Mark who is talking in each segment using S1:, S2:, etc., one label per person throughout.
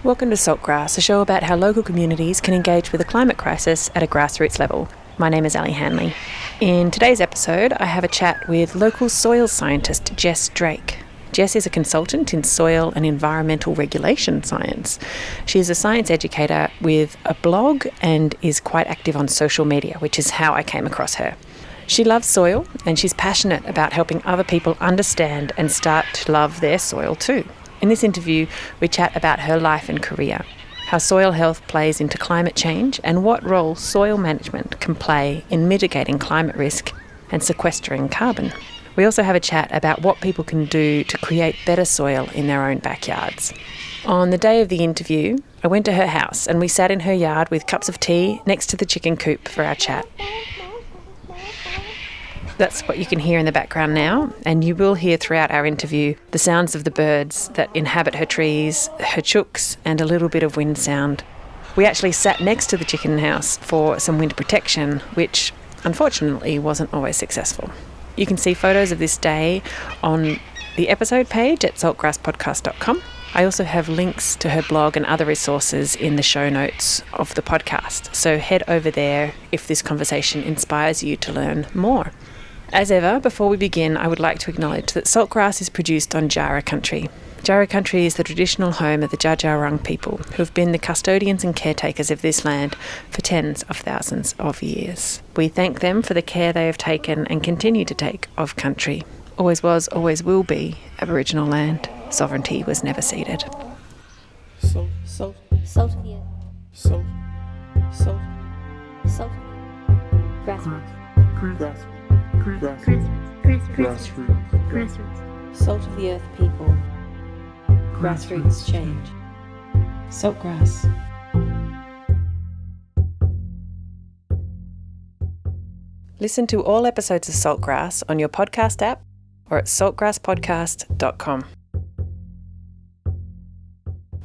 S1: Welcome to Saltgrass, a show about how local communities can engage with the climate crisis at a grassroots level. My name is Ali Hanley. In today's episode, I have a chat with local soil scientist Jess Drake. Jess is a consultant in soil and environmental regulation science. She is a science educator with a blog and is quite active on social media, which is how I came across her. She loves soil and she's passionate about helping other people understand and start to love their soil too. In this interview, we chat about her life and career, how soil health plays into climate change and what role soil management can play in mitigating climate risk and sequestering carbon. We also have a chat about what people can do to create better soil in their own backyards. On the day of the interview, I went to her house and we sat in her yard with cups of tea next to the chicken coop for our chat. That's what you can hear in the background now, and you will hear throughout our interview the sounds of the birds that inhabit her trees, her chooks, and a little bit of wind sound. We actually sat next to the chicken house for some wind protection, which unfortunately wasn't always successful. You can see photos of this day on the episode page at saltgrasspodcast.com. I also have links to her blog and other resources in the show notes of the podcast, so head over there if this conversation inspires you to learn more. As ever, before we begin, I would like to acknowledge that Saltgrass is produced on Jara country. Jara country is the traditional home of the Dja Dja Wurrung people, who have been the custodians and caretakers of this land for tens of thousands of years. We thank them for the care they have taken and continue to take of country. Always was, always will be Aboriginal land. Sovereignty was never ceded.
S2: Salt of the earth. Salt. Grassroots. Salt of the earth people. Grassroots change. Saltgrass.
S1: Listen to all episodes of Saltgrass on your podcast app or at saltgrasspodcast.com.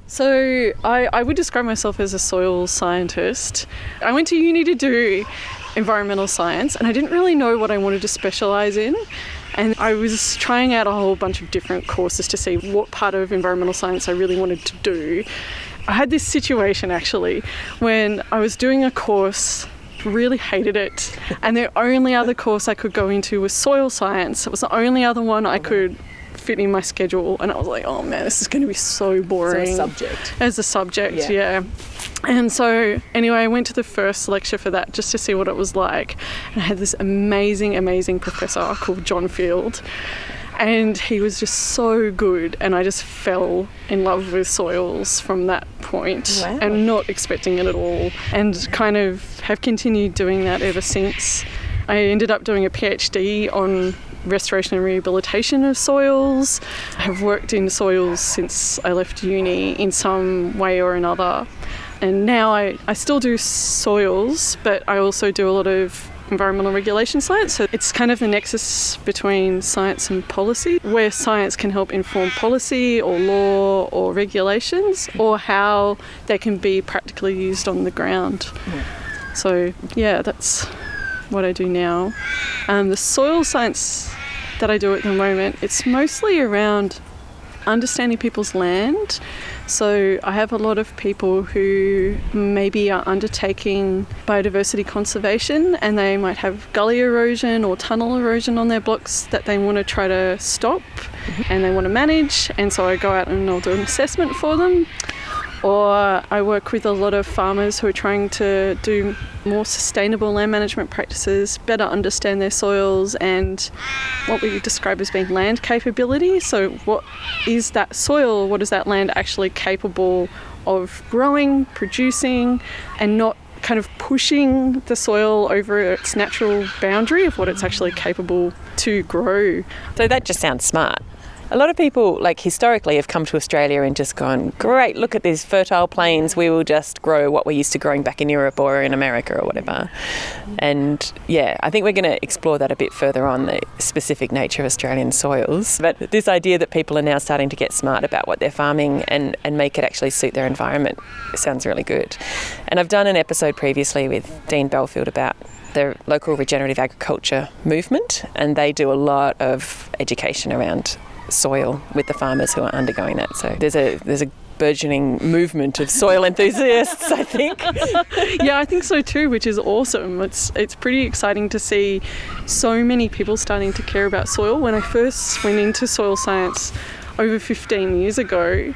S3: So I would describe myself as a soil scientist. I went to uni to do environmental science and I didn't really know what I wanted to specialise in. And I was trying out a whole bunch of different courses to see what part of environmental science I really wanted to do. I had this situation actually when I was doing a course, really hated it, and the only other course I could go into was soil science. It was the only other one I could fit in my schedule, and I was like, oh man, this is going to be so boring. As a subject, yeah. And so anyway, I went to the first lecture for that just to see what it was like, and I had this amazing professor called John Field, and he was just so good, and I just fell in love with soils from that point. Wow. And not expecting it at all, and kind of have continued doing that ever since. I ended up doing a PhD on restoration and rehabilitation of soils. I have worked in soils since I left uni in some way or another. And now I still do soils, but I also do a lot of environmental regulation science. So it's kind of the nexus between science and policy, where science can help inform policy or law or regulations, or how they can be practically used on the ground. So yeah, that's what I do now. The soil science that I do at the moment, it's mostly around understanding people's land. So I have a lot of people who maybe are undertaking biodiversity conservation, and they might have gully erosion or tunnel erosion on their blocks that they want to try to stop and they want to manage, and so I go out and I'll do an assessment for them. Or I work with a lot of farmers who are trying to do more sustainable land management practices, better understand their soils and what we describe as being land capability. So what is that soil, what is that land actually capable of growing, producing, and not kind of pushing the soil over its natural boundary of what it's actually capable to grow.
S1: So that just sounds smart. A lot of people, historically, have come to Australia and just gone, great, look at these fertile plains, we will just grow what we're used to growing back in Europe or in America or whatever. And yeah, I think we're going to explore that a bit further on, the specific nature of Australian soils. But this idea that people are now starting to get smart about what they're farming and make it actually suit their environment sounds really good. And I've done an episode previously with Dean Belfield about the local regenerative agriculture movement, and they do a lot of education around soil with the farmers who are undergoing that. So there's a burgeoning movement of soil enthusiasts, I think.
S3: Yeah, I think so too, which is awesome. It's pretty exciting to see so many people starting to care about soil. When I first went into soil science over 15 years ago,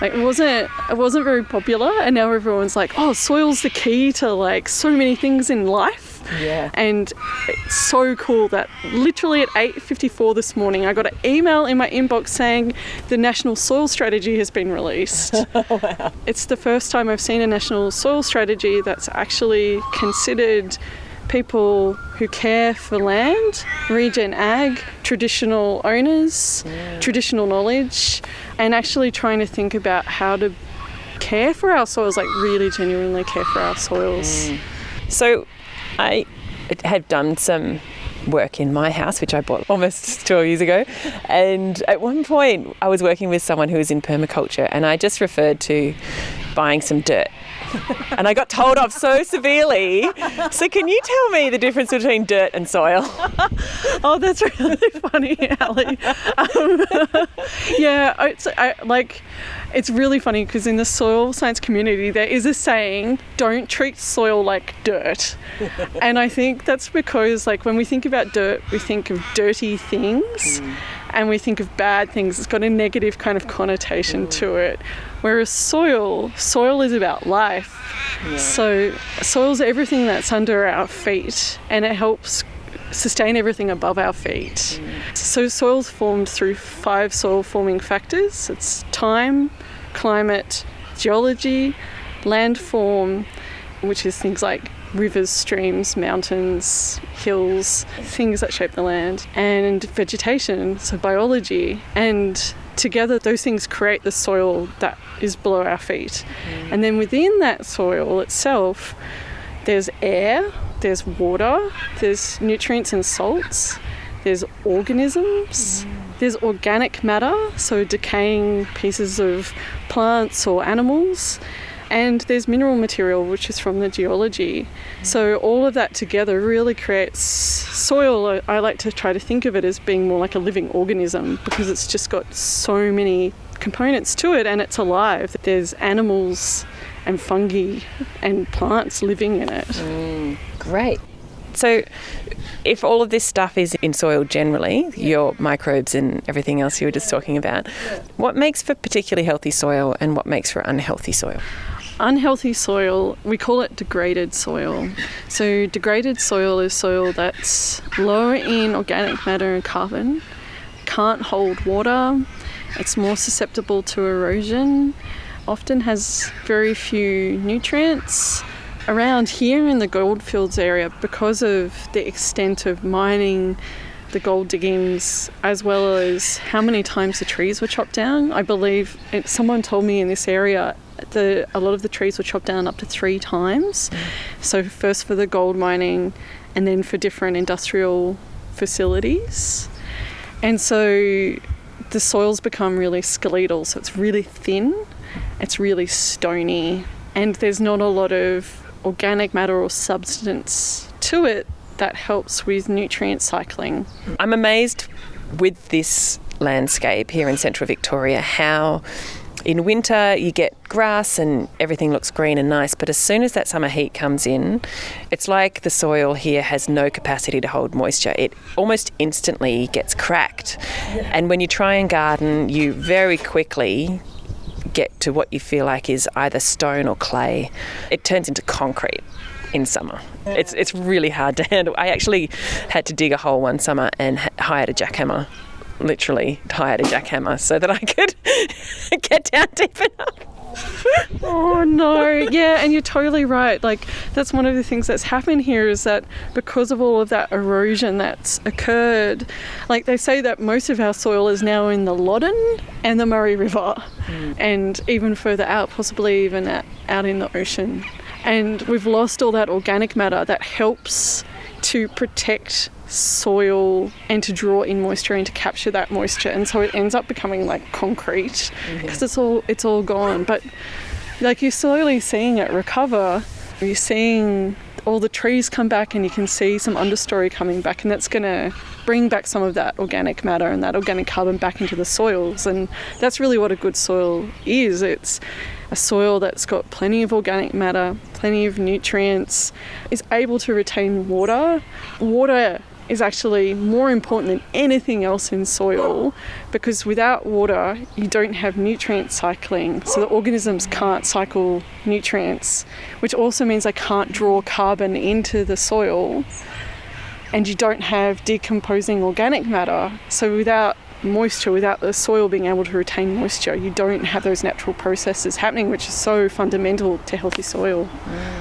S3: like it wasn't very popular, and now everyone's like, oh, soil's the key to like so many things in life.
S1: Yeah.
S3: And it's so cool that literally at 8:54 this morning I got an email in my inbox saying the National Soil Strategy has been released.
S1: Wow.
S3: It's the first time I've seen a National Soil Strategy that's actually considered people who care for land, regen ag, traditional owners, traditional knowledge, and actually trying to think about how to care for our soils, like really genuinely care for our soils.
S1: So I had done some work in my house, which I bought almost 12 years ago. And at one point I was working with someone who was in permaculture, and I just referred to buying some dirt. And I got told off so severely. So can you tell me the difference between dirt and soil?
S3: Oh, that's really funny, Ali. It's really funny because in the soil science community there is a saying, don't treat soil like dirt. And I think that's because like when we think about dirt, we think of dirty things and we think of bad things. It's got a negative kind of connotation to it. Whereas soil is about life. Yeah. So soil's everything that's under our feet, and it helps sustain everything above our feet. So soil's formed through 5 soil forming factors. It's time, climate, geology, landform, which is things like rivers, streams, mountains, hills, things that shape the land, and vegetation, so biology. And together those things create the soil that is below our feet. And then within that soil itself, there's air, there's water, there's nutrients and salts, there's organisms, there's organic matter, so decaying pieces of plants or animals, and there's mineral material, which is from the geology. So all of that together really creates soil. I like to try to think of it as being more like a living organism because it's just got so many components to it and it's alive. There's animals and fungi and plants living in it.
S1: Great. So if all of this stuff is in soil generally, your microbes and everything else you were just talking about, what makes for particularly healthy soil and what makes for unhealthy soil?
S3: Unhealthy soil, we call it degraded soil. So degraded soil is soil that's low in organic matter and carbon, can't hold water, it's more susceptible to erosion, often has very few nutrients. Around here in the goldfields area, because of the extent of mining, the gold diggings, as well as how many times the trees were chopped down, I believe someone told me in this area a lot of the trees were chopped down up to 3 times. So first for the gold mining and then for different industrial facilities. And so the soil's become really skeletal, so it's really thin, it's really stony, and there's not a lot of organic matter or substance to it that helps with nutrient cycling.
S1: I'm amazed with this landscape here in central Victoria how in winter you get grass and everything looks green and nice, but as soon as that summer heat comes in, it's like the soil here has no capacity to hold moisture. It almost instantly gets cracked. And when you try and garden, you very quickly get to what you feel like is either stone or clay. It turns into concrete in summer. It's really hard to handle. I actually had to dig a hole one summer and hired a jackhammer. Literally hired a jackhammer so that I could get down deep enough.
S3: Oh no, yeah, and you're totally right. Like that's one of the things that's happened here is that because of all of that erosion that's occurred, like they say that most of our soil is now in the Loddon and the Murray River, and even further out, possibly even out in the ocean. And we've lost all that organic matter that helps to protect soil and to draw in moisture and to capture that moisture, and so it ends up becoming like concrete because it's all gone. But like you're slowly seeing it recover, You're seeing all the trees come back and you can see some understory coming back, and that's going to bring back some of that organic matter and that organic carbon back into the soils. And that's really what a good soil is. It's a soil that's got plenty of organic matter, plenty of nutrients, is able to retain water. Water is actually more important than anything else in soil, because without water you don't have nutrient cycling, so the organisms can't cycle nutrients, which also means they can't draw carbon into the soil, and you don't have decomposing organic matter. So without moisture, without the soil being able to retain moisture, you don't have those natural processes happening, which is so fundamental to healthy soil.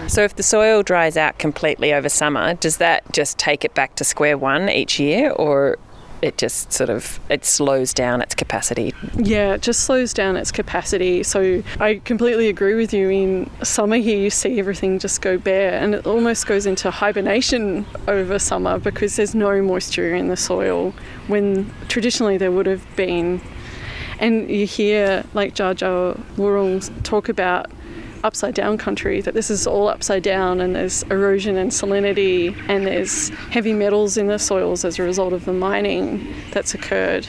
S1: So if the soil dries out completely over summer, does that just take it back to square one each year, or it just it slows down its capacity?
S3: Yeah, it just slows down its capacity. So I completely agree with you. In summer here, you see everything just go bare, and it almost goes into hibernation over summer because there's no moisture in the soil when traditionally there would have been. And you hear like Jar Jar Wurrung talk about upside down country, that this is all upside down, and there's erosion and salinity, and there's heavy metals in the soils as a result of the mining that's occurred.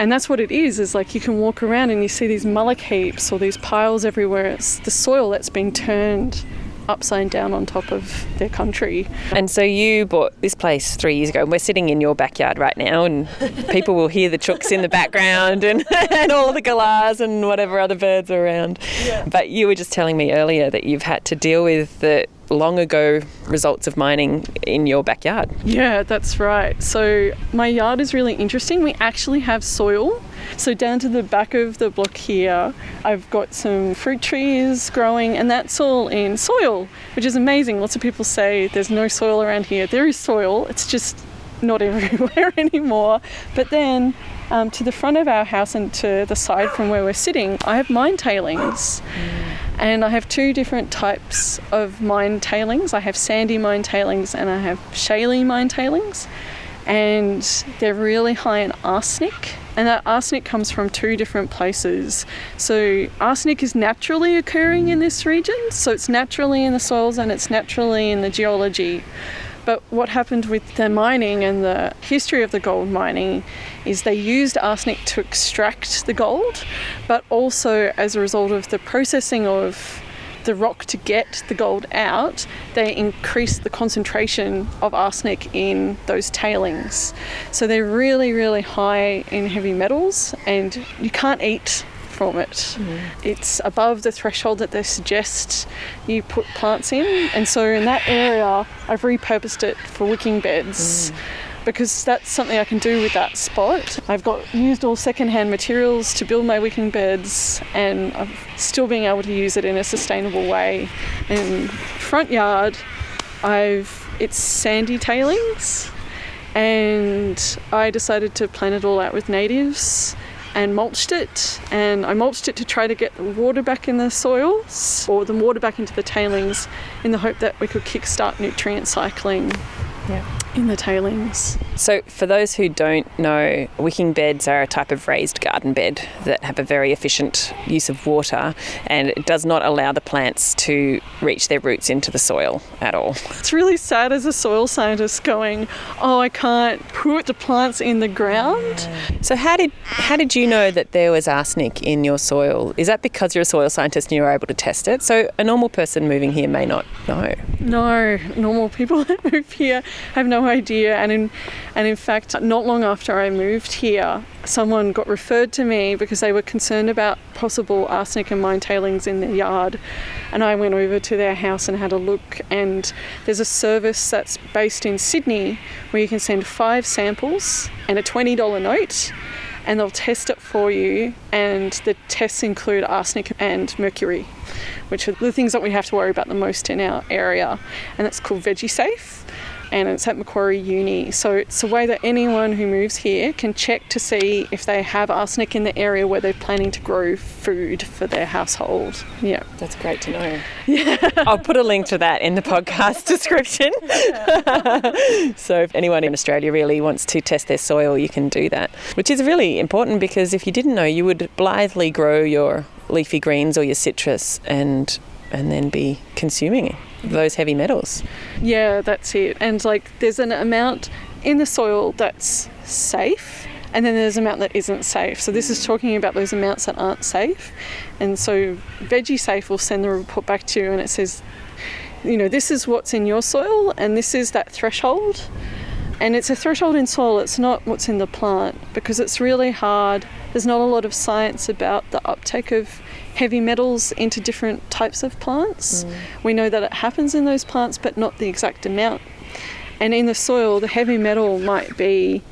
S3: And that's what it is like you can walk around and you see these mullock heaps or these piles everywhere. It's the soil that's been turned upside down on top of their country.
S1: And so you bought this place 3 years ago, and we're sitting in your backyard right now, and people will hear the chooks in the background and all the galahs and whatever other birds are around. Yeah. But you were just telling me earlier that you've had to deal with the long ago results of mining in your backyard.
S3: Yeah, that's right. So my yard is really interesting. We actually have soil. So down to the back of the block here, I've got some fruit trees growing, and that's all in soil, which is amazing. Lots of people say there's no soil around here. There is soil, it's just not everywhere anymore. But then to the front of our house and to the side from where we're sitting, I have mine tailings. And I have two different types of mine tailings. I have sandy mine tailings and I have shaly mine tailings. And they're really high in arsenic. And that arsenic comes from two different places. So arsenic is naturally occurring in this region. So it's naturally in the soils and it's naturally in the geology. But what happened with the mining and the history of the gold mining is they used arsenic to extract the gold, but also as a result of the processing of the rock to get the gold out, they increased the concentration of arsenic in those tailings. So they're really, really high in heavy metals, and you can't eat from it. It's above the threshold that they suggest you put plants in, and so in that area I've repurposed it for wicking beds because that's something I can do with that spot. I've used all secondhand materials to build my wicking beds, and I'm still being able to use it in a sustainable way. In front yard it's sandy tailings, and I decided to plan it all out with natives and mulched it, and I mulched it to try to get the water back in the soils, or the water back into the tailings, in the hope that we could kickstart nutrient cycling in the tailings.
S1: So for those who don't know, wicking beds are a type of raised garden bed that have a very efficient use of water, and it does not allow the plants to reach their roots into the soil at all.
S3: It's really sad as a soil scientist going, I can't put the plants in the ground.
S1: So how did you know that there was arsenic in your soil? Is that because you're a soil scientist and you were able to test it? So a normal person moving here may not know.
S3: No, normal people that move here have no idea. And in fact, not long after I moved here, someone got referred to me because they were concerned about possible arsenic and mine tailings in their yard. And I went over to their house and had a look, and there's a service that's based in Sydney where you can send 5 samples and a $20 note, and they'll test it for you, and the tests include arsenic and mercury, which are the things that we have to worry about the most in our area, and that's called VeggieSafe. And it's at Macquarie Uni. So it's a way that anyone who moves here can check to see if they have arsenic in the area where they're planning to grow food for their household. Yeah.
S1: That's great to know. Yeah. I'll put a link to that in the podcast description. So if anyone in Australia really wants to test their soil, you can do that, which is really important, because if you didn't know, you would blithely grow your leafy greens or your citrus and then be consuming those heavy metals.
S3: Yeah, that's it. And there's an amount in the soil that's safe, and then there's an amount that isn't safe. So this is talking about those amounts that aren't safe. And so VeggieSafe will send the report back to you, and it says, this is what's in your soil, and this is that threshold. And it's a threshold in soil, it's not what's in the plant, because it's really hard. There's not a lot of science about the uptake of heavy metals into different types of plants. We know that it happens in those plants, but not the exact amount. And in the soil, the heavy metal might be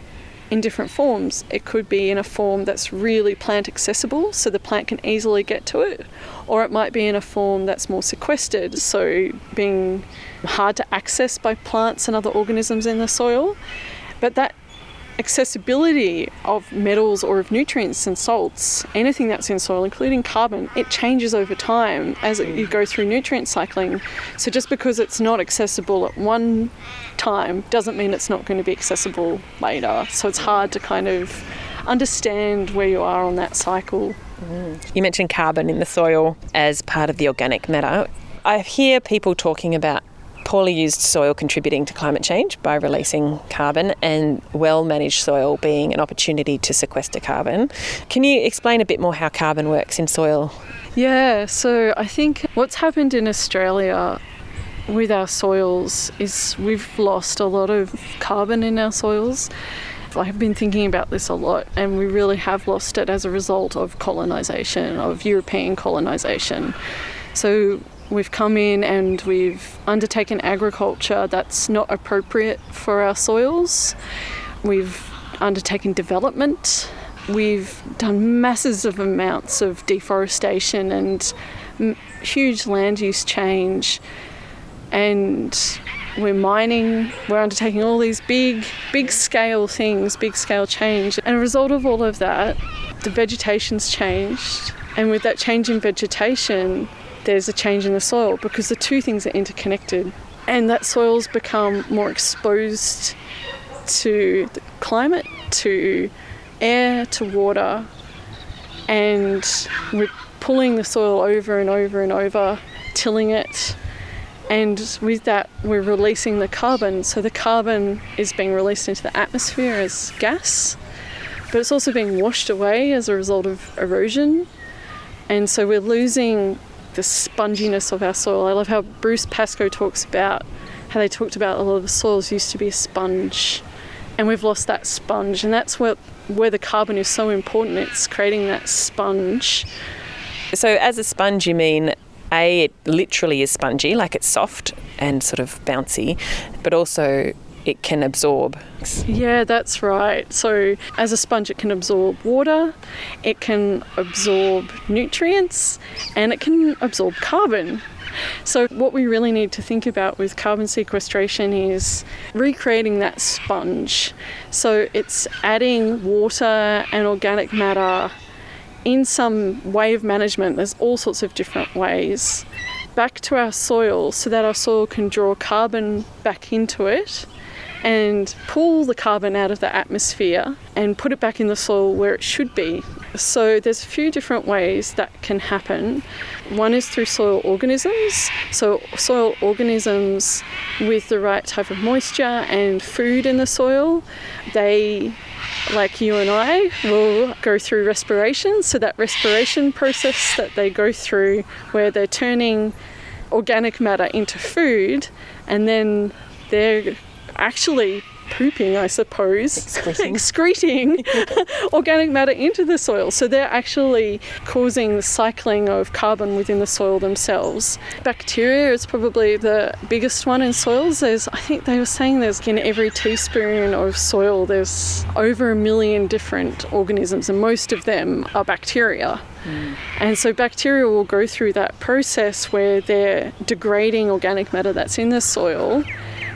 S3: in different forms. It could be in a form that's really plant accessible, so the plant can easily get to it, or it might be in a form that's more sequestered, so being hard to access by plants and other organisms in the soil. But that accessibility of metals or of nutrients and salts, anything that's in soil, including carbon, it changes over time as you go through nutrient cycling. So just because it's not accessible at one time doesn't mean it's not going to be accessible later. So it's hard to kind of understand where you are on that cycle.
S1: You mentioned carbon in the soil as part of the organic matter. I hear people talking about poorly used soil contributing to climate change by releasing carbon, and well-managed soil being an opportunity to sequester carbon. Can you explain a bit more how carbon works in soil?
S3: Yeah, so I think what's happened in Australia with our soils is we've lost a lot of carbon in our soils. I've been thinking about this a lot, and we really have lost it as a result of colonisation, of European colonisation. So we've come in and we've undertaken agriculture that's not appropriate for our soils. We've undertaken development. We've done massive amounts of deforestation and huge land use change. And we're mining, we're undertaking all these big scale things, big scale change. And as a result of all of that, the vegetation's changed. And with that change in vegetation, there's a change in the soil, because the two things are interconnected. And that soil's become more exposed to the climate, to air, to water. And we're pulling the soil over and over and over, tilling it. And with that, we're releasing the carbon. So the carbon is being released into the atmosphere as gas, but it's also being washed away as a result of erosion. And so we're losing the sponginess of our soil. I love how Bruce Pascoe talks about how they talked about a lot of the soils used to be a sponge, and we've lost that sponge. And that's where the carbon is so important. It's creating that sponge.
S1: So as a sponge, you mean it literally is spongy, like it's soft and sort of bouncy, but also it can absorb.
S3: Yeah, that's right. So as a sponge, it can absorb water, it can absorb nutrients, and it can absorb carbon. So what we really need to think about with carbon sequestration is recreating that sponge. So it's adding water and organic matter in some way of management. There's all sorts of different ways back to our soil, so that our soil can draw carbon back into it and pull the carbon out of the atmosphere and put it back in the soil where it should be. So there's a few different ways that can happen. One is through soil organisms. So soil organisms with the right type of moisture and food in the soil, they, like you and I, will go through respiration. So that respiration process that they go through, where they're turning organic matter into food, and then they're actually pooping, I suppose, excreting organic matter into the soil. So they're actually causing the cycling of carbon within the soil themselves. Bacteria is probably the biggest one in soils. I think they were saying there's in every teaspoon of soil, there's over 1 million different organisms, and most of them are bacteria. And so bacteria will go through that process where they're degrading organic matter that's in the soil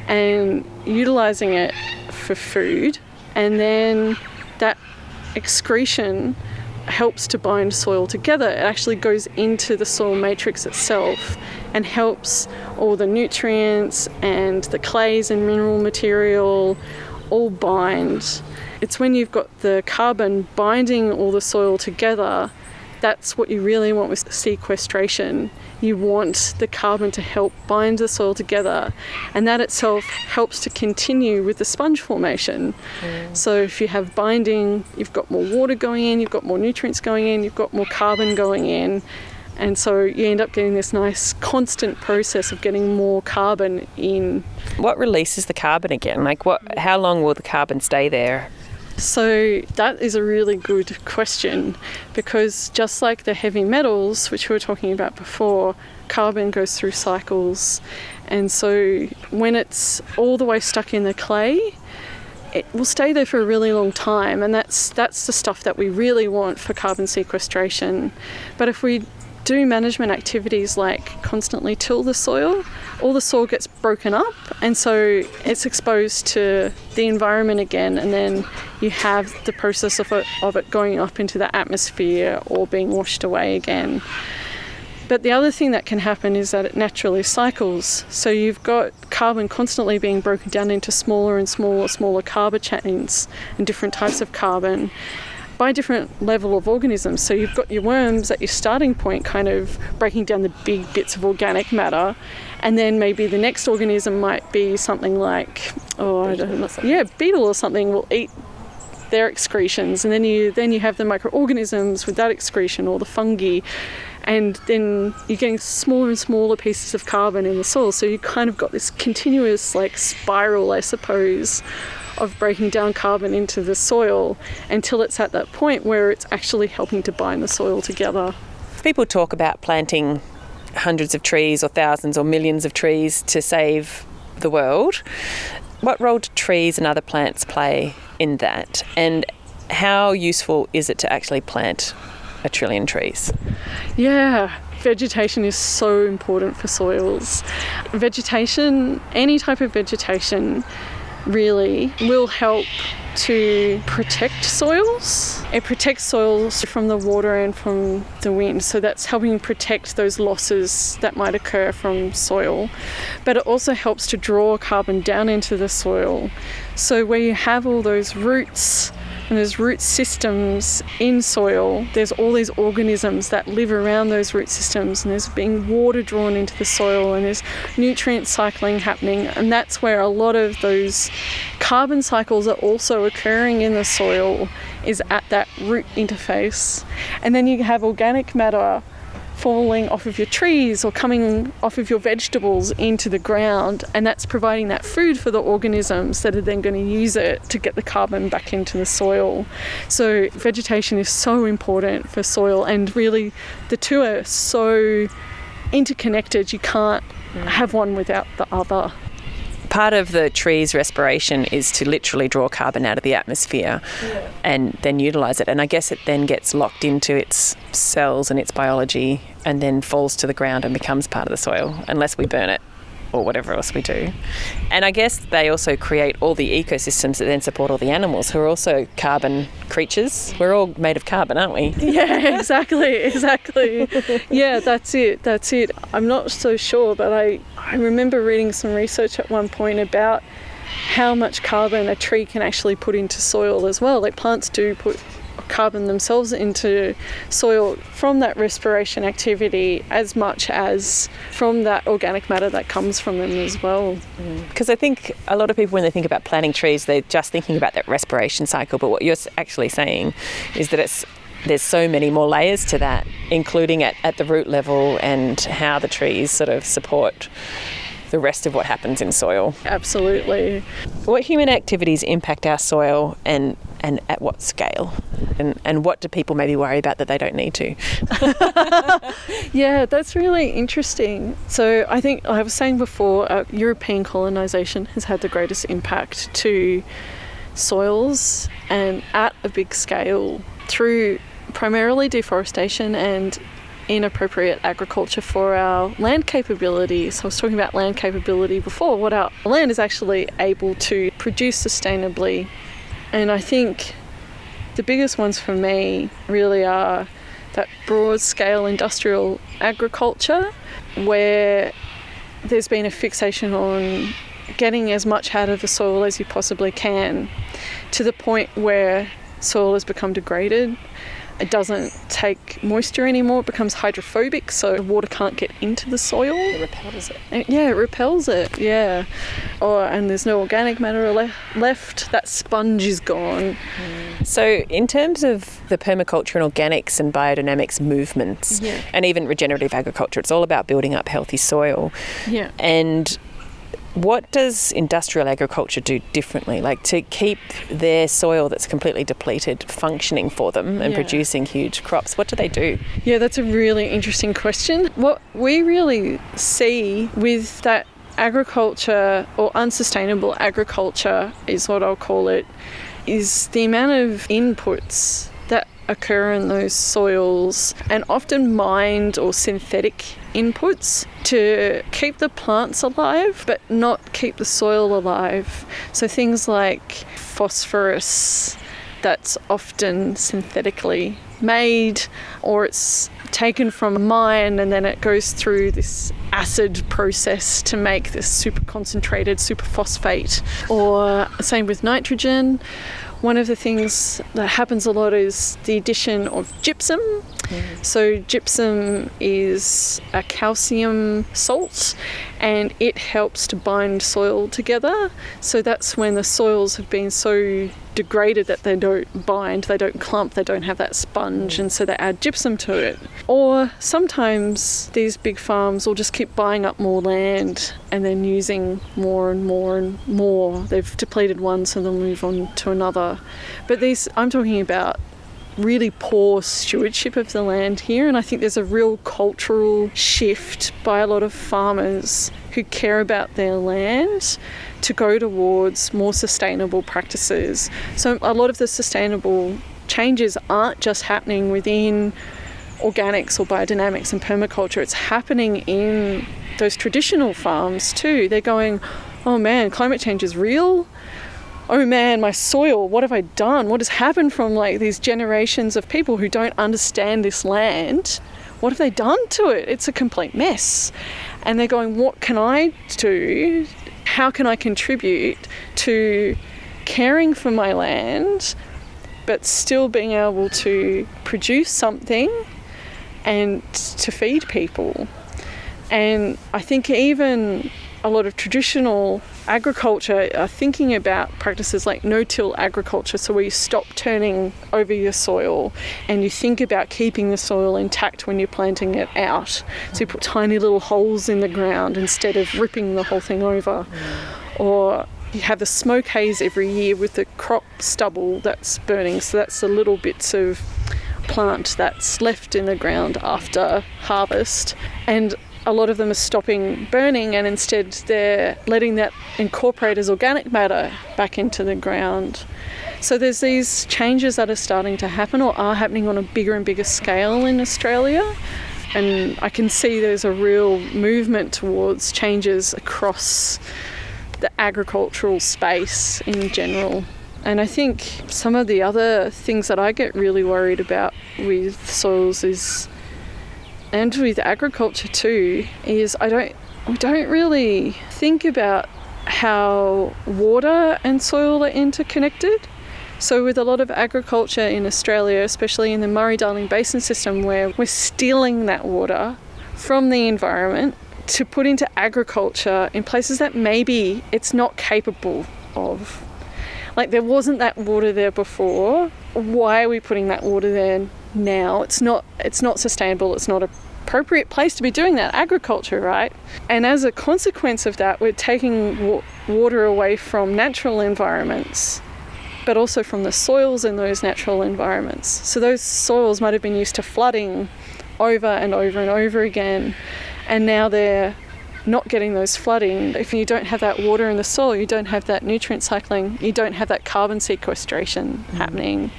S3: and utilising it for food, and then that excretion helps to bind soil together. It actually goes into the soil matrix itself and helps all the nutrients and the clays and mineral material all bind. It's when you've got the carbon binding all the soil together That's what you really want with sequestration. You want the carbon to help bind the soil together, and that itself helps to continue with the sponge formation. So if you have binding, you've got more water going in, you've got more nutrients going in, you've got more carbon going in, and so you end up getting this nice constant process of getting more carbon in.
S1: What releases the carbon again? Like how long will the carbon stay there?
S3: So that is a really good question, because just like the heavy metals, which we were talking about before, carbon goes through cycles. And so when it's all the way stuck in the clay, it will stay there for a really long time. And that's the stuff that we really want for carbon sequestration. But if we do management activities like constantly till the soil, all the soil gets broken up, and so it's exposed to the environment again, and then you have the process of it going up into the atmosphere or being washed away again. But the other thing that can happen is that it naturally cycles. So you've got carbon constantly being broken down into smaller and smaller carbon chains and different types of carbon by different level of organisms. So you've got your worms at your starting point kind of breaking down the big bits of organic matter, and then maybe the next organism might be something like, beetle or something will eat their excretions, and then you have the microorganisms with that excretion, or the fungi, and then you're getting smaller and smaller pieces of carbon in the soil. So you kind of got this continuous spiral, I suppose, of breaking down carbon into the soil until it's at that point where it's actually helping to bind the soil together.
S1: People talk about planting hundreds of trees or thousands or millions of trees to save the world. What role do trees and other plants play in that? And how useful is it to actually plant 1 trillion trees?
S3: Yeah, vegetation is so important for soils. Vegetation, any type of vegetation, really will help to protect soils. It protects soils from the water and from the wind, so that's helping protect those losses that might occur from soil. But it also helps to draw carbon down into the soil. So where you have all those roots and those root systems in soil, there's all these organisms that live around those root systems, and there's being water drawn into the soil, and there's nutrient cycling happening, and that's where a lot of those carbon cycles are also occurring in the soil, is at that root interface. And then you have organic matter falling off of your trees or coming off of your vegetables into the ground, and that's providing that food for the organisms that are then going to use it to get the carbon back into the soil. So vegetation is so important for soil, and really the two are so interconnected, you can't have one without the other.
S1: Part of the tree's respiration is to literally draw carbon out of the atmosphere and then utilise it. And I guess it then gets locked into its cells and its biology and then falls to the ground and becomes part of the soil, unless we burn it or whatever else we do. And I guess they also create all the ecosystems that then support all the animals, who are also carbon creatures. We're all made of carbon, aren't we?
S3: Yeah, exactly. Yeah, that's it. I'm not so sure, but I remember reading some research at one point about how much carbon a tree can actually put into soil as well. Like plants do put carbon themselves into soil from that respiration activity as much as from that organic matter that comes from them as well.
S1: Because I think a lot of people, when they think about planting trees, they're just thinking about that respiration cycle, but what you're actually saying is that there's so many more layers to that, including at the root level and how the trees sort of support the rest of what happens in soil.
S3: Absolutely.
S1: What human activities impact our soil and at what scale? And what do people maybe worry about that they don't need to?
S3: Yeah, that's really interesting. So I think I was saying before, European colonisation has had the greatest impact to soils and at a big scale through primarily deforestation and inappropriate agriculture for our land capability. So I was talking about land capability before, what our land is actually able to produce sustainably. And I think the biggest ones for me really are that broad scale industrial agriculture, where there's been a fixation on getting as much out of the soil as you possibly can, to the point where soil has become degraded. It doesn't take moisture anymore. It becomes hydrophobic, so the water can't get into the soil.
S1: It repels it.
S3: Yeah, it repels it, yeah. And there's no organic matter left. That sponge is gone.
S1: So in terms of the permaculture and organics and biodynamics movements, and even regenerative agriculture, it's all about building up healthy soil.
S3: Yeah.
S1: And what does industrial agriculture do differently, like to keep their soil that's completely depleted functioning for them and producing huge crops? What do they do?
S3: Yeah, that's a really interesting question. What we really see with that agriculture, or unsustainable agriculture is what I'll call it, is the amount of inputs that occur in those soils, and often mined or synthetic inputs to keep the plants alive but not keep the soil alive. So things like phosphorus that's often synthetically made, or it's taken from a mine and then it goes through this acid process to make this super concentrated superphosphate. Or same with nitrogen. One of the things that happens a lot is the addition of gypsum. So gypsum is a calcium salt, and it helps to bind soil together. So that's when the soils have been so degraded that they don't bind, they don't clump, they don't have that sponge, and so they add gypsum to it. Or sometimes these big farms will just keep buying up more land and then using more and more and more. They've depleted one, so they'll move on to another. But these, I'm talking about really poor stewardship of the land here, and I think there's a real cultural shift by a lot of farmers who care about their land to go towards more sustainable practices. So a lot of the sustainable changes aren't just happening within organics or biodynamics and permaculture, it's happening in those traditional farms too. They're going, oh man, climate change is real. Oh man, my soil, what have I done? What has happened from like these generations of people who don't understand this land? What have they done to it? It's a complete mess. And they're going, what can I do? How can I contribute to caring for my land, but still being able to produce something and to feed people? And I think even a lot of traditional agriculture are thinking about practices like no-till agriculture, so where you stop turning over your soil and you think about keeping the soil intact when you're planting it out. So you put tiny little holes in the ground instead of ripping the whole thing over. Or you have the smoke haze every year with the crop stubble that's burning, so that's the little bits of plant that's left in the ground after harvest. And a lot of them are stopping burning, and instead they're letting that incorporate as organic matter back into the ground. So there's these changes that are starting to happen, or are happening on a bigger and bigger scale in Australia. And I can see there's a real movement towards changes across the agricultural space in general. And I think some of the other things that I get really worried about with soils is, and with agriculture too, is we don't really think about how water and soil are interconnected. So with a lot of agriculture in Australia, especially in the Murray-Darling Basin system, where we're stealing that water from the environment to put into agriculture in places that maybe it's not capable of. Like, there wasn't that water there before. Why are we putting that water there now? It's not sustainable. It's not an appropriate place to be doing that agriculture, right? And as a consequence of that, we're taking water away from natural environments, but also from the soils in those natural environments. So those soils might have been used to flooding over and over and over again, and now they're not getting those flooding. If you don't have that water in the soil, you don't have that nutrient cycling, you don't have that carbon sequestration happening.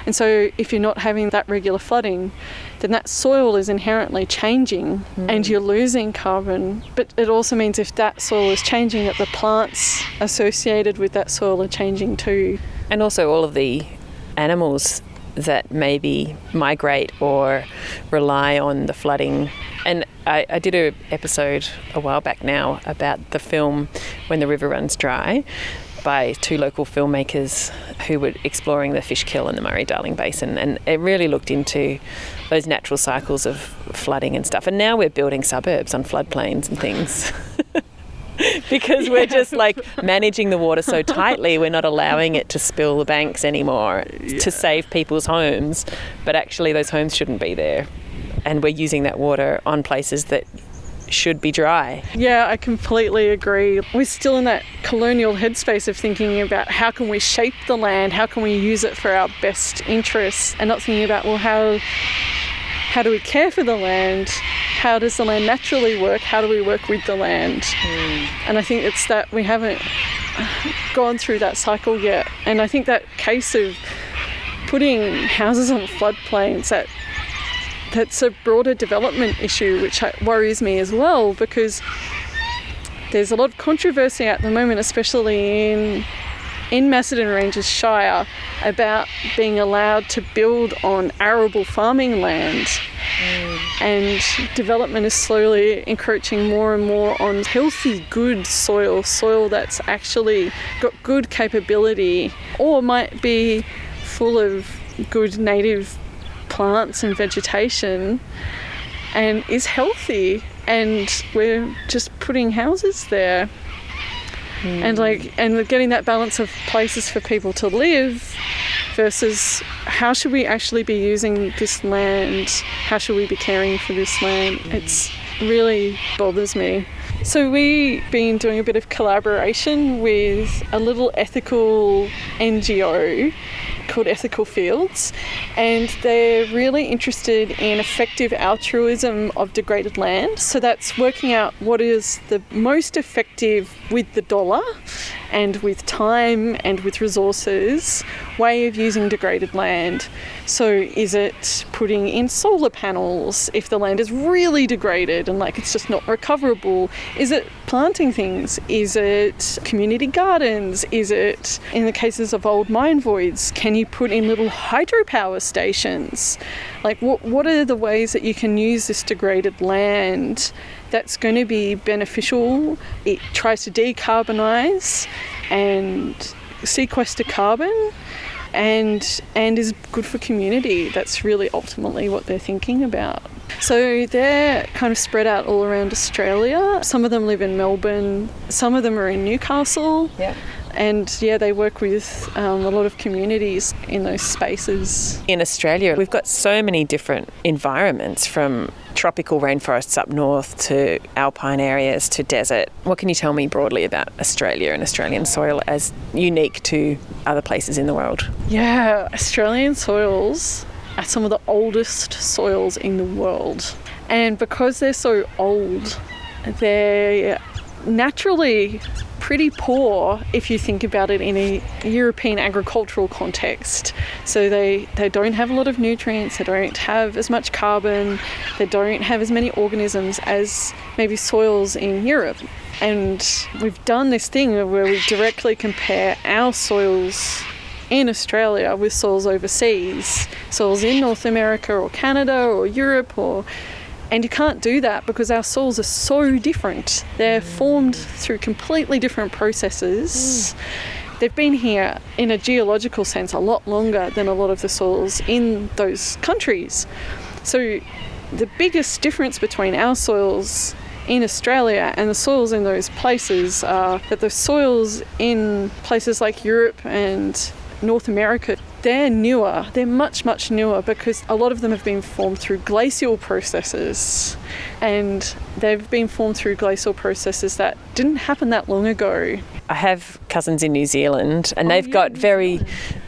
S3: And so if you're not having that regular flooding, then that soil is inherently changing and you're losing carbon. But it also means if that soil is changing, that the plants associated with that soil are changing too.
S1: And also all of the animals that maybe migrate or rely on the flooding. And I did an episode a while back now about the film When the River Runs Dry, by 2 local filmmakers who were exploring the fish kill in the Murray-Darling Basin, and it really looked into those natural cycles of flooding and stuff. And now we're building suburbs on floodplains and things. Because we're just like managing the water so tightly, we're not allowing it to spill the banks anymore to save people's homes. But actually those homes shouldn't be there. And we're using that water on places that should be dry.
S3: Yeah, I completely agree. We're still in that colonial headspace of thinking about how can we shape the land, how can we use it for our best interests, and not thinking about, well, how do we care for the land? How does the land naturally work? How do we work with the land? And I think it's that we haven't gone through that cycle yet. And I think that case of putting houses on floodplains, that's a broader development issue, which worries me as well, because there's a lot of controversy at the moment, especially in Macedon Ranges Shire, about being allowed to build on arable farming land. And development is slowly encroaching more and more on healthy, good soil that's actually got good capability, or might be full of good native plants and vegetation and is healthy, and we're just putting houses there. And getting that balance of places for people to live versus how should we actually be using this land, how should we be caring for this land. It's really bothers me. So we've been doing a bit of collaboration with a little ethical NGO called Ethical Fields, and they're really interested in effective altruism of degraded land. So that's working out what is the most effective with the dollar and with time and with resources way of using degraded land. So is it putting in solar panels if the land is really degraded and like it's just not recoverable? Is it planting things? Is it community gardens? Is it, in the cases of old mine voids, can you put in little hydropower stations? Like what are the ways that you can use this degraded land that's going to be beneficial? It tries to decarbonise and sequester carbon and is good for community. That's really ultimately what they're thinking about. So they're kind of spread out all around Australia. Some of them live in Melbourne, some of them are in Newcastle. Yeah. And they work with a lot of communities in those spaces.
S1: In Australia, we've got so many different environments, from tropical rainforests up north to alpine areas to desert. What can you tell me broadly about Australia and Australian soil as unique to other places in the world?
S3: Yeah, Australian soils are some of the oldest soils in the world. And because they're so old, they're naturally pretty poor if you think about it in a European agricultural context. So they don't have a lot of nutrients, they don't have as much carbon, they don't have as many organisms as maybe soils in Europe. And we've done this thing where we directly compare our soils in Australia with soils overseas, soils in North America or Canada or Europe, and you can't do that because our soils are so different. They're formed through completely different processes. They've been here in a geological sense a lot longer than a lot of the soils in those countries. So the biggest difference between our soils in Australia and the soils in those places are that the soils in places like Europe and North America, they're newer. They're much, much newer because a lot of them have been formed through glacial processes, and they've been formed through glacial processes that didn't happen that long ago.
S1: I have cousins in New Zealand, and they've got very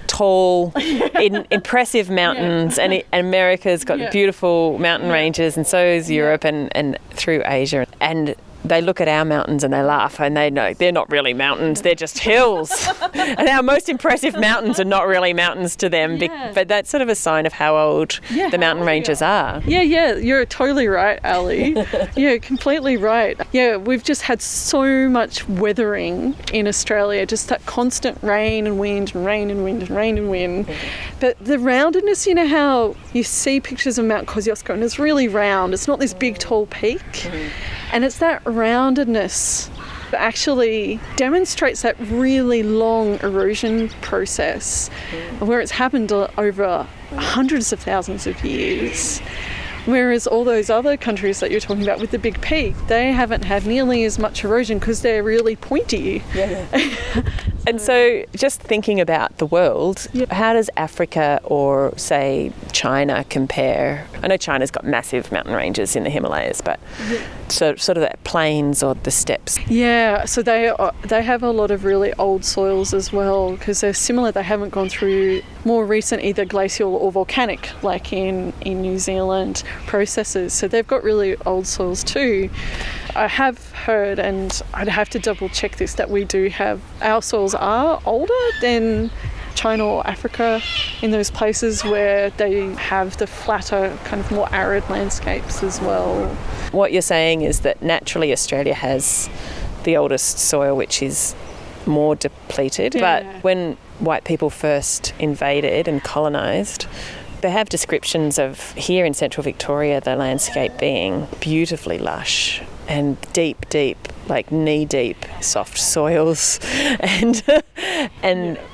S1: tall, impressive mountains, and America's got beautiful mountain ranges, and so is Europe and through Asia. And they look at our mountains and they laugh, and they know they're not really mountains, they're just hills. And our most impressive mountains are not really mountains to them, but that's sort of a sign of how old the mountain ranges are.
S3: Yeah, you're totally right, Ali. Yeah, completely right. Yeah, we've just had so much weathering in Australia, just that constant rain and wind and rain and wind and rain and wind. But the roundedness, you know how you see pictures of Mount Kosciuszko and it's really round, it's not this big tall peak. And it's that roundedness actually demonstrates that really long erosion process where it's happened over hundreds of thousands of years. Whereas all those other countries that you're talking about with the big peak, they haven't had nearly as much erosion because they're really pointy.
S4: Yeah. And so just thinking about the world, how does Africa or, say, China compare? I know China's got massive mountain ranges in the Himalayas, but sort of that plains or the steppes.
S3: Yeah, so they have a lot of really old soils as well because they're similar. They haven't gone through more recent either glacial or volcanic, like in New Zealand, processes. So they've got really old soils too. I have heard, and I'd have to double check this, that we do have, our soils are older than China or Africa in those places where they have the flatter, kind of more arid landscapes as well.
S4: What you're saying is that naturally Australia has the oldest soil, which is more depleted, but when white people first invaded and colonised, they have descriptions of here in central Victoria, the landscape being beautifully lush and deep, like knee-deep soft soils, and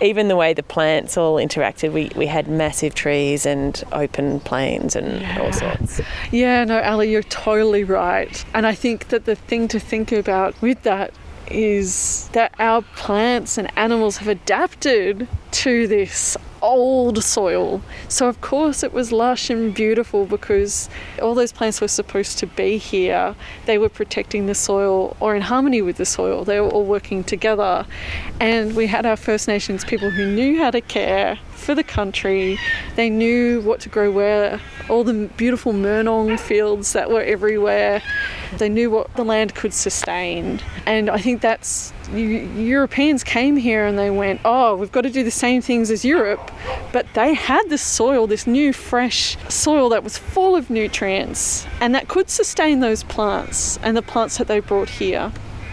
S4: even the way the plants all interacted, we had massive trees and open plains and all sorts.
S3: Yeah, no, Ali, you're totally right. And I think that the thing to think about with that is that our plants and animals have adapted to this old soil. So of course it was lush and beautiful because all those plants were supposed to be here. They were protecting the soil or in harmony with the soil. They were all working together. And we had our First Nations people who knew how to care for the country. They knew what to grow where, all the beautiful Murnong fields that were everywhere. They knew what the land could sustain. And I think that's, Europeans came here and they went, oh, we've got to do the same things as Europe. But they had this soil, this new fresh soil that was full of nutrients and that could sustain those plants and the plants that they brought here.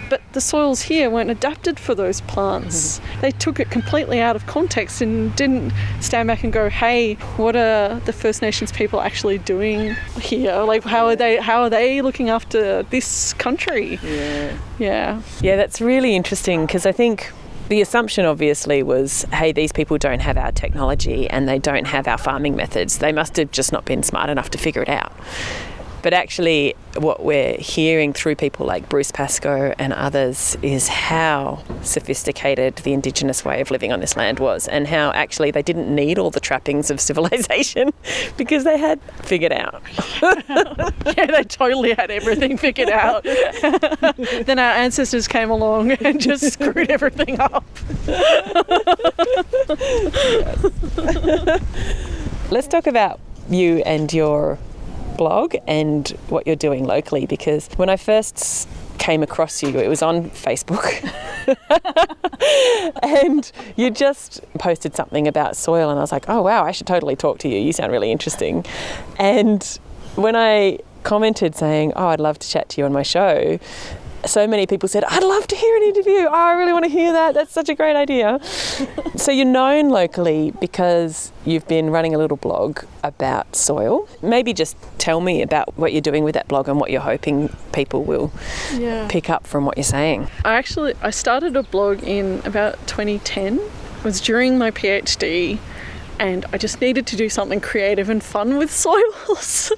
S3: But the soils here weren't adapted for those plants. They took it completely out of context and didn't stand back and go, hey, what are the First Nations people actually doing here? Like, how are they looking after this country? Yeah,
S4: that's really interesting because I think the assumption obviously was, hey, these people don't have our technology and they don't have our farming methods. They must have just not been smart enough to figure it out. But actually what we're hearing through people like Bruce Pascoe and others is how sophisticated the Indigenous way of living on this land was and how actually they didn't need all the trappings of civilization because they had figured out.
S3: Yeah, they totally had everything figured out. Then our ancestors came along and just screwed everything up.
S4: Let's talk about you and your blog and what you're doing locally, because when I first came across you, it was on Facebook and you just posted something about soil and I was like, oh wow, I should totally talk to you. You sound really interesting. And when I commented saying, oh, I'd love to chat to you on my show, so many people said, I'd love to hear an interview. Oh, I really want to hear that. That's such a great idea. So you're known locally because you've been running a little blog about soil. Maybe just tell me about what you're doing with that blog and what you're hoping people will pick up from what you're saying.
S3: I started a blog in about 2010. It was during my PhD. And I just needed to do something creative and fun with soils.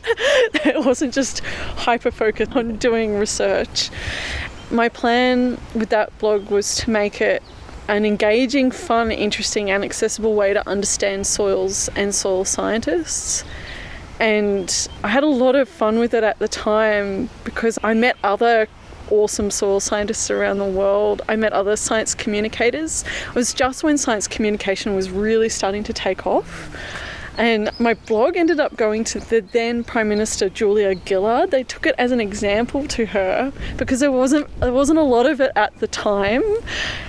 S3: It wasn't just hyper-focused on doing research. My plan with that blog was to make it an engaging, fun, interesting and accessible way to understand soils and soil scientists. And I had a lot of fun with it at the time because I met other awesome soil scientists around the world. I met other science communicators. It was just when science communication was really starting to take off. And my blog ended up going to the then Prime Minister Julia Gillard. They took it as an example to her because there wasn't a lot of it at the time.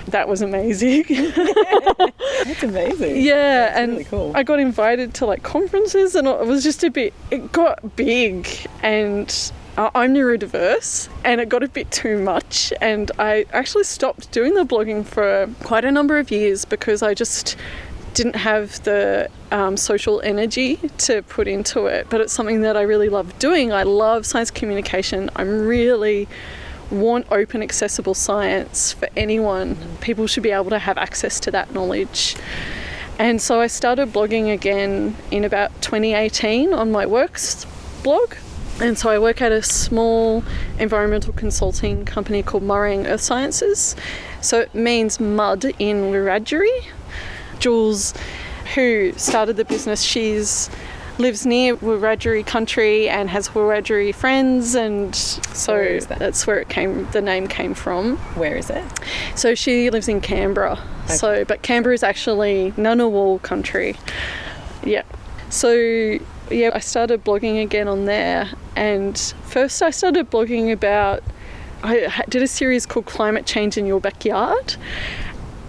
S3: That was amazing.
S4: That's amazing.
S3: Yeah,
S4: that's
S3: and
S4: really cool.
S3: I got invited to like conferences and it was just it got big and I'm neurodiverse and it got a bit too much and I actually stopped doing the blogging for quite a number of years because I just didn't have the social energy to put into it, but it's something that I really love doing. I love science communication. I'm really want open, accessible science for anyone. People should be able to have access to that knowledge. And so I started blogging again in about 2018 on my works blog. And so I work at a small environmental consulting company called Murraying Earth Sciences. So it means mud in Wiradjuri. Jules, who started the business, lives near Wiradjuri country and has Wiradjuri friends, and so that's where the name came from.
S4: Where is it?
S3: So she lives in Canberra. Okay. But Canberra is actually Ngunnawal country. Yeah. So yeah, I started blogging again on there, and first I started blogging about, I did a series called Climate Change in Your Backyard.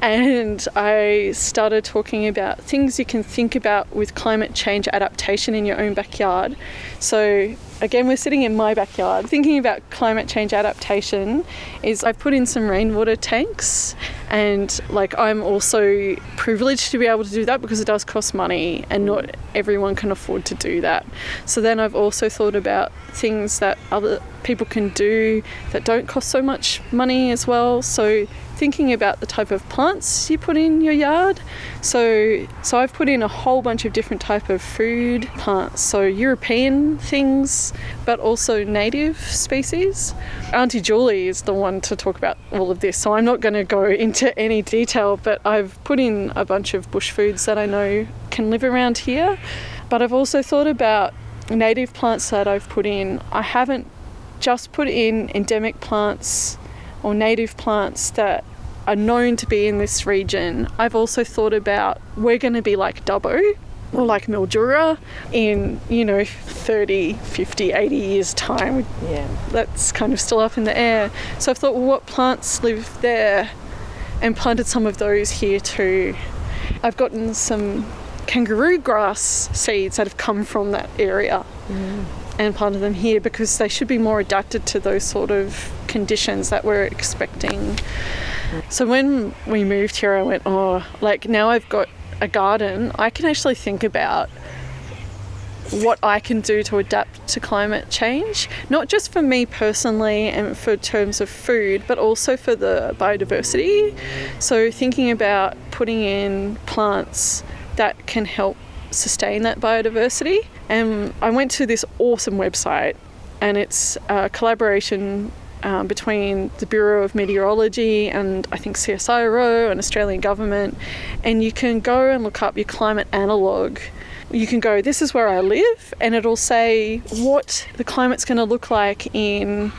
S3: And I started talking about things you can think about with climate change adaptation in your own backyard. So again, we're sitting in my backyard. Thinking about climate change adaptation is I've put in some rainwater tanks, and I'm also privileged to be able to do that because it does cost money and not everyone can afford to do that. So then I've also thought about things that other people can do that don't cost so much money as well. So thinking about the type of plants you put in your yard. So I've put in a whole bunch of different type of food plants, so European things, but also native species. Auntie Julie is the one to talk about all of this, so I'm not going to go into any detail, but I've put in a bunch of bush foods that I know can live around here. But I've also thought about native plants that I've put in. I haven't just put in endemic plants or native plants that are known to be in this region. I've also thought about we're going to be like Dubbo or like Mildura in 30, 50, 80 years time.
S4: Yeah,
S3: that's kind of still up in the air. So I've thought, well, what plants live there, and planted some of those here too. I've gotten some kangaroo grass seeds that have come from that area and planted them here because they should be more adapted to those sort of conditions that we're expecting. So when we moved here, I went, now I've got a garden, I can actually think about what I can do to adapt to climate change, not just for me personally and for terms of food, but also for the biodiversity. So thinking about putting in plants that can help sustain that biodiversity. And I went to this awesome website, and it's a collaboration between the Bureau of Meteorology and I think CSIRO and Australian government, and you can go and look up your climate analogue. You can go, this is where I live, and it'll say what the climate's going to look like in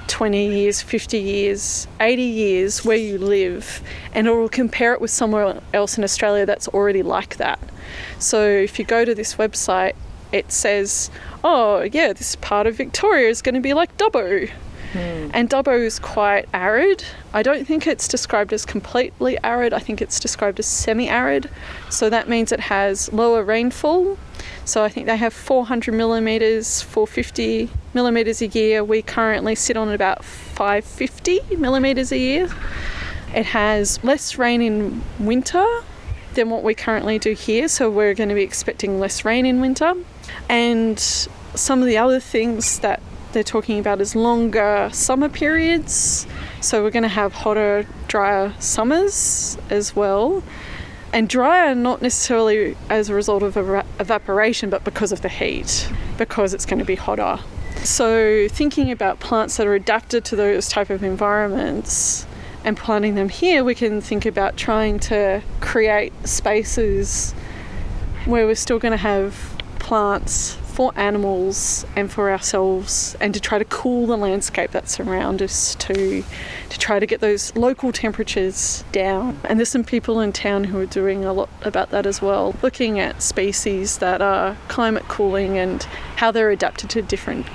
S3: 20 years, 50 years, 80 years where you live, and it will compare it with somewhere else in Australia that's already like that. So if you go to this website, it says, this part of Victoria is going to be like Dubbo. And Dubbo is quite arid. I don't think it's described as completely arid. I think it's described as semi-arid. So that means it has lower rainfall. So I think they have 400 millimetres, 450 millimetres a year. We currently sit on about 550 millimetres a year. It has less rain in winter than what we currently do here. So we're going to be expecting less rain in winter. And some of the other things that they're talking about is longer summer periods. So we're going to have hotter, drier summers as well. And drier not necessarily as a result of evaporation, but because of the heat, because it's going to be hotter. So thinking about plants that are adapted to those type of environments and planting them here, we can think about trying to create spaces where we're still going to have plants for animals and for ourselves, and to try to cool the landscape that's around us to try to get those local temperatures down. And there's some people in town who are doing a lot about that as well, looking at species that are climate cooling and how they're adapted to different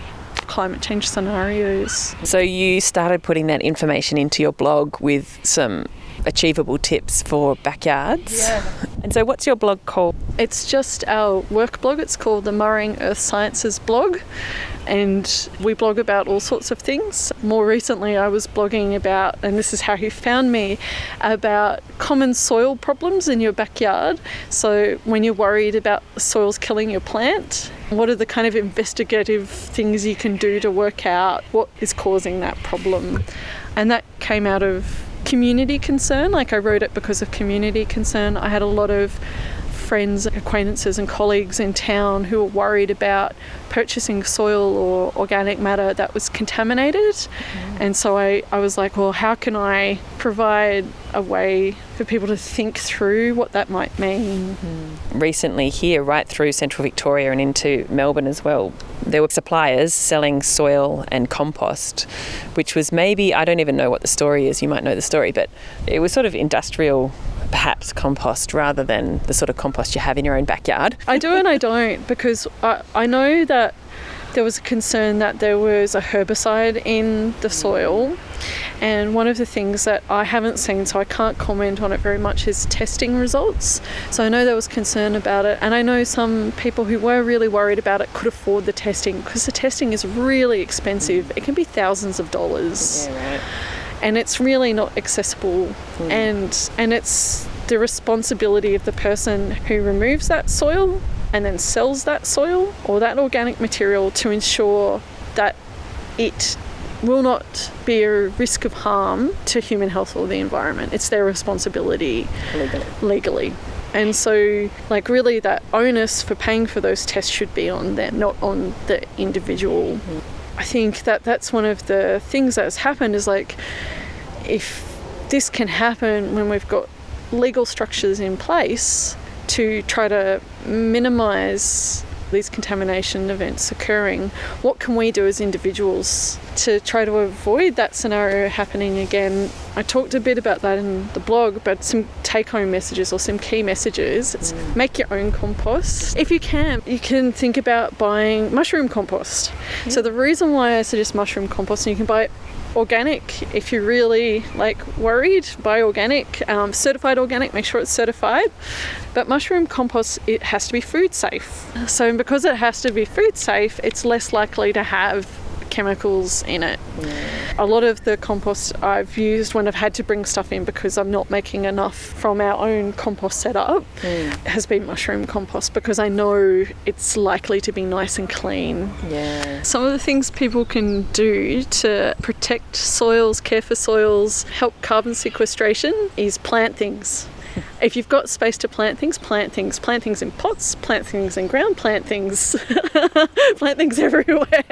S3: climate change scenarios.
S4: So you started putting that information into your blog with some achievable tips for backyards.
S3: Yeah.
S4: And so what's your blog called?
S3: It's just our work blog. It's called the Murraying Earth Sciences blog, and we blog about all sorts of things. More recently I was blogging about, and this is how you found me, about common soil problems in your backyard. So when you're worried about soils killing your plant, What are the kind of investigative things you can do to work out what is causing that problem? And that came out of community concern. Like, I wrote it because of community concern. I had a lot of friends, acquaintances and colleagues in town who were worried about purchasing soil or organic matter that was contaminated. And so I was like, well, how can I provide a way for people to think through what that might mean?
S4: Recently here, right through central Victoria and into Melbourne as well, there were suppliers selling soil and compost, which was maybe, I don't even know what the story is, you might know the story, but it was sort of industrial, perhaps, compost rather than the sort of compost you have in your own backyard.
S3: I do and I don't, because I know that there was a concern that there was a herbicide in the soil, and one of the things that I haven't seen, so I can't comment on it very much, is testing results. So I know there was concern about it, and I know some people who were really worried about it could afford the testing, because the testing is really expensive. It can be thousands of dollars.
S4: Yeah, right.
S3: And it's really not accessible. And it's the responsibility of the person who removes that soil and then sells that soil or that organic material to ensure that it will not be a risk of harm to human health or the environment. It's their responsibility legally. And so, like, really that onus for paying for those tests should be on them, not on the individual. I think that that's one of the things that has happened is, like, if this can happen when we've got legal structures in place to try to minimise these contamination events occurring, what can we do as individuals to try to avoid that scenario happening again? I talked a bit about that in the blog, but some take-home messages or some key messages. It's make your own compost. If you can think about buying mushroom compost. So the reason why I suggest mushroom compost, and you can buy it organic if you're really worried, buy organic, certified organic, make sure it's certified. But mushroom compost, it has to be food safe. So because it has to be food safe, it's less likely to have chemicals in it. A lot of the compost I've used when I've had to bring stuff in because I'm not making enough from our own compost setup has been mushroom compost, because I know it's likely to be nice and clean. Some of the things people can do to protect soils, care for soils, help carbon sequestration is plant things. If you've got space to plant things, plant things. Plant things in pots, plant things in ground, plant things. Plant things everywhere.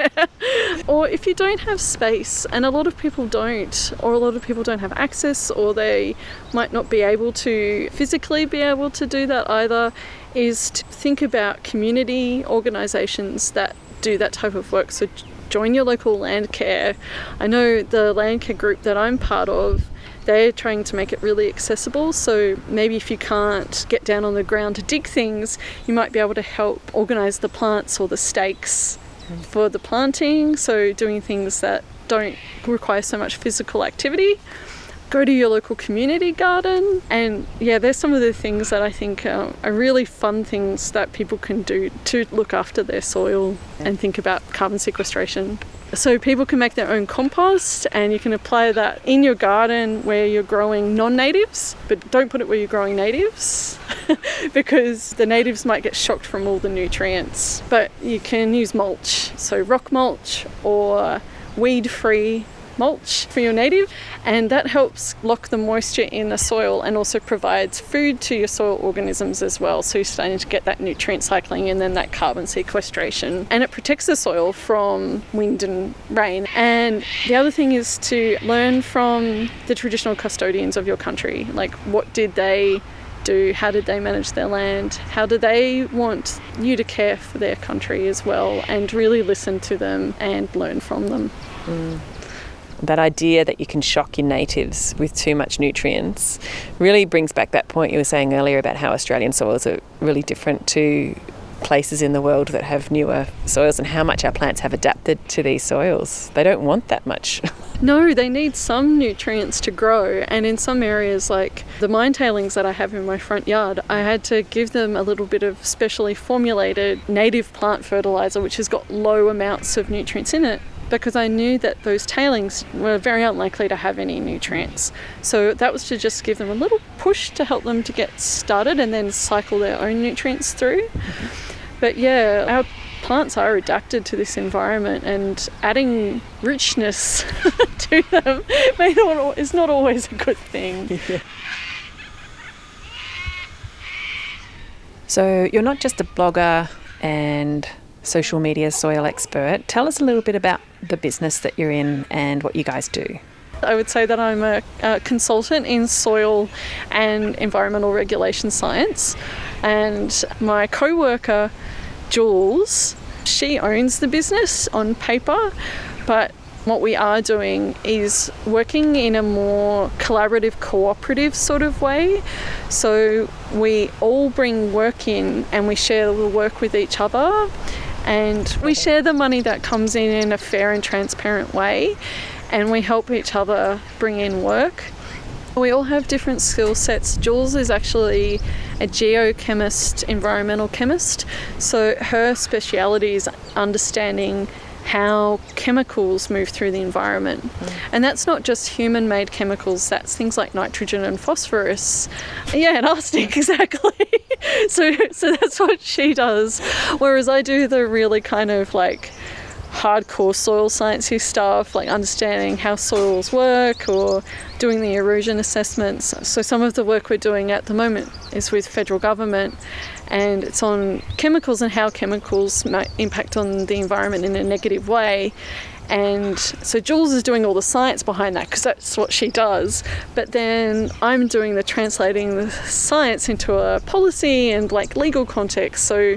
S3: Or if you don't have space, and a lot of people don't, or a lot of people don't have access, or they might not be able to physically be able to do that either, is to think about community organisations that do that type of work. So join your local land care. I know the land care group that I'm part of, they're trying to make it really accessible. So maybe if you can't get down on the ground to dig things, you might be able to help organise the plants or the stakes for the planting. So doing things that don't require so much physical activity. Go to your local community garden. And there's some of the things that I think are really fun things that people can do to look after their soil and think about carbon sequestration. So people can make their own compost, and you can apply that in your garden where you're growing non-natives, but don't put it where you're growing natives because the natives might get shocked from all the nutrients. But you can use mulch, so rock mulch or weed-free mulch for your native, and that helps lock the moisture in the soil and also provides food to your soil organisms as well. So you're starting to get that nutrient cycling and then that carbon sequestration, and it protects the soil from wind and rain. And the other thing is to learn from the traditional custodians of your country. Like, what did they do? How did they manage their land? How do they want you to care for their country as well? And really listen to them and learn from them.
S4: That idea that you can shock your natives with too much nutrients really brings back that point you were saying earlier about how Australian soils are really different to places in the world that have newer soils, and how much our plants have adapted to these soils. They don't want that much.
S3: No, they need some nutrients to grow, and in some areas, like the mine tailings that I have in my front yard, I had to give them a little bit of specially formulated native plant fertiliser which has got low amounts of nutrients in it, because I knew that those tailings were very unlikely to have any nutrients. So that was to just give them a little push to help them to get started and then cycle their own nutrients through. But our plants are adapted to this environment, and adding richness to them is not always a good thing.
S4: Yeah. So you're not just a blogger and social media soil expert. Tell us a little bit about the business that you're in and what you guys do.
S3: I would say that I'm a consultant in soil and environmental regulation science, and my co-worker Jules, she owns the business on paper, but what we are doing is working in a more collaborative, cooperative sort of way. So we all bring work in and we share the work with each other, and we share the money that comes in a fair and transparent way, and we help each other bring in work. We all have different skill sets. Jules is actually a geochemist, environmental chemist, so her speciality is understanding how chemicals move through the environment. And that's not just human-made chemicals, that's things like nitrogen and phosphorus. Yeah, and arsenic, exactly. So that's what she does. Whereas I do the really kind of like hardcore soil sciencey stuff, like understanding how soils work or doing the erosion assessments. So some of the work we're doing at the moment is with federal government, and it's on chemicals and how chemicals might impact on the environment in a negative way. And so Jules is doing all the science behind that because that's what she does. But then I'm doing the translating the science into a policy and like legal context. So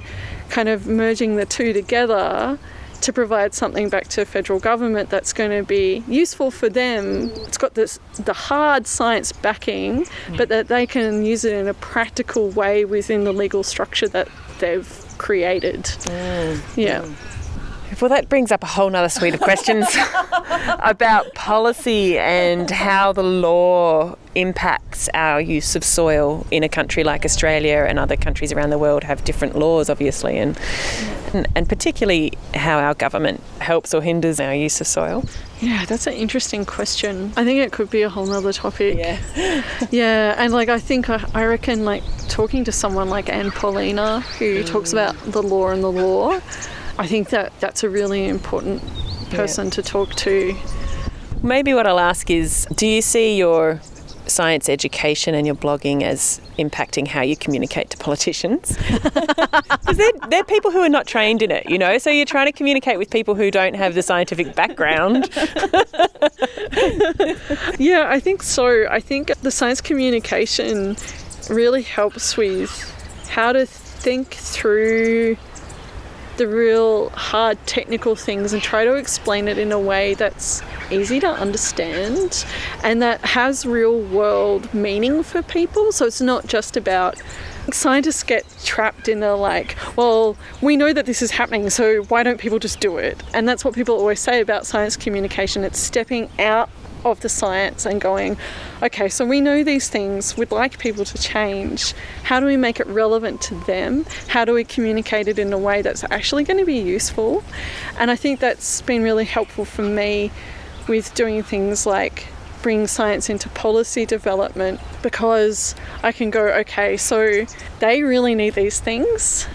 S3: kind of merging the two together to provide something back to federal government that's going to be useful for them. It's got the hard science backing, but that they can use it in a practical way within the legal structure that they've created. Yeah.
S4: Well, that brings up a whole nother suite of questions about policy and how the law impacts our use of soil in a country like Australia, and other countries around the world have different laws, obviously, and particularly how our government helps or hinders our use of soil.
S3: Yeah, that's an interesting question. I think it could be a whole nother topic.
S4: Yeah.
S3: Yeah, and like I reckon like talking to someone like Anne Paulina, who talks about the law and the law, I think that's a really important person to talk to.
S4: Maybe what I'll ask is, do you see your science education and your blogging as impacting how you communicate to politicians? Because they're people who are not trained in it, you know, so you're trying to communicate with people who don't have the scientific background.
S3: Yeah, I think so. I think the science communication really helps with how to think through the real hard technical things and try to explain it in a way that's easy to understand and that has real world meaning for people. So it's not just about, scientists get trapped in the like, well, we know that this is happening, so why don't people just do it? And that's what people always say about science communication. It's stepping out of the science and going, okay, so we know these things, we'd like people to change. How do we make it relevant to them? How do we communicate it in a way that's actually going to be useful? And I think that's been really helpful for me with doing things like bring science into policy development, because I can go, okay, so they really need these things.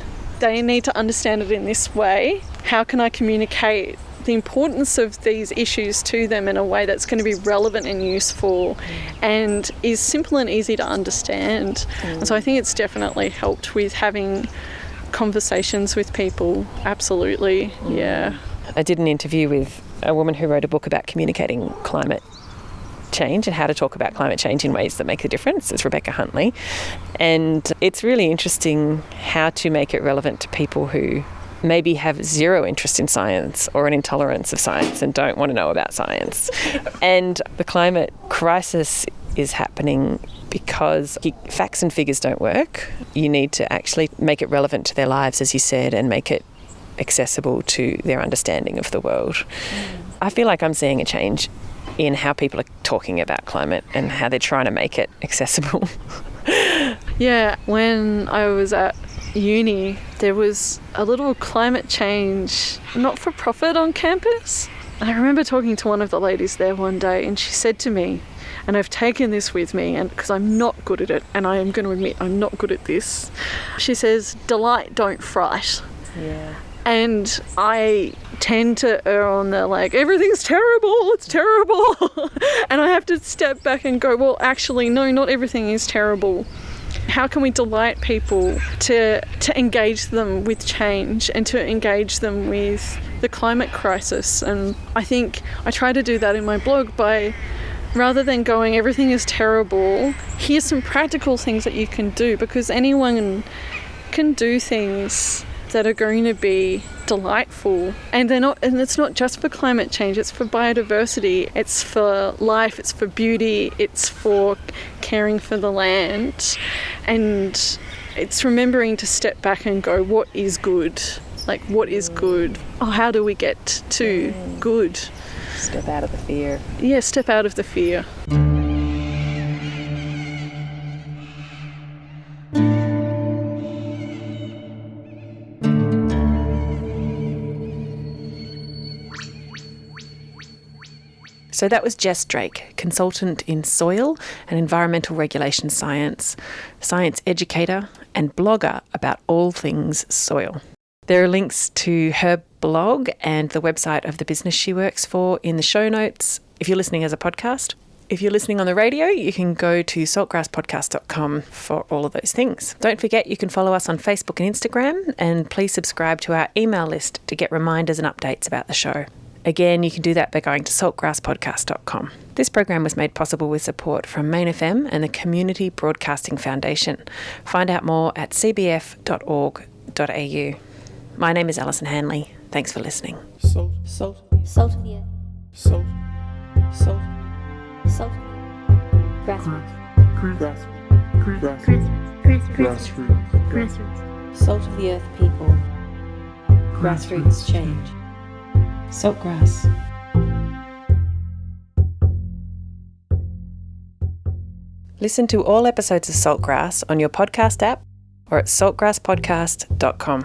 S3: They need to understand it in this way. How can I communicate the importance of these issues to them in a way that's going to be relevant and useful and is simple and easy to understand? And so I think it's definitely helped with having conversations with people. Absolutely, yeah.
S4: I did an interview with a woman who wrote a book about communicating climate change and how to talk about climate change in ways that make a difference. It's Rebecca Huntley. And it's really interesting how to make it relevant to people who maybe have zero interest in science or an intolerance of science and don't want to know about science. And the climate crisis is happening because facts and figures don't work. You need to actually make it relevant to their lives, as you said, and make it accessible to their understanding of the world. I feel like I'm seeing a change in how people are talking about climate and how they're trying to make it accessible.
S3: Yeah, when I was at uni, there was a little climate change not-for-profit on campus. And I remember talking to one of the ladies there one day, and she said to me, and I've taken this with me, and because I'm not good at it, and I am going to admit I'm not good at this, she says, delight, don't fright.
S4: Yeah.
S3: And I tend to err on the like, everything's terrible, it's terrible. And I have to step back and go, well, actually, no, not everything is terrible. How can we delight people to engage them with change and to engage them with the climate crisis? And I think I try to do that in my blog by, rather than going, everything is terrible, here's some practical things that you can do, because anyone can do things that are going to be delightful. And it's not just for climate change, it's for biodiversity, it's for life, it's for beauty, it's for caring for the land. And it's remembering to step back and go, what is good? Like, what is good? Oh, how do we get to good?
S4: Step out of the fear.
S3: Yeah, step out of the fear.
S1: So that was Jess Drake, consultant in soil and environmental regulation science, science educator and blogger about all things soil. There are links to her blog and the website of the business she works for in the show notes if you're listening as a podcast. If you're listening on the radio, you can go to saltgrasspodcast.com for all of those things. Don't forget you can follow us on Facebook and Instagram, and please subscribe to our email list to get reminders and updates about the show. Again, you can do that by going to saltgrasspodcast.com. This program was made possible with support from Main FM and the Community Broadcasting Foundation. Find out more at cbf.org.au. My name is Alison Hanley. Thanks for listening.
S2: Salt of the earth. Salt. Grassroots. Salt of the earth people. Grassroots change. Saltgrass.
S1: Listen to all episodes of Saltgrass on your podcast app or at saltgrasspodcast.com.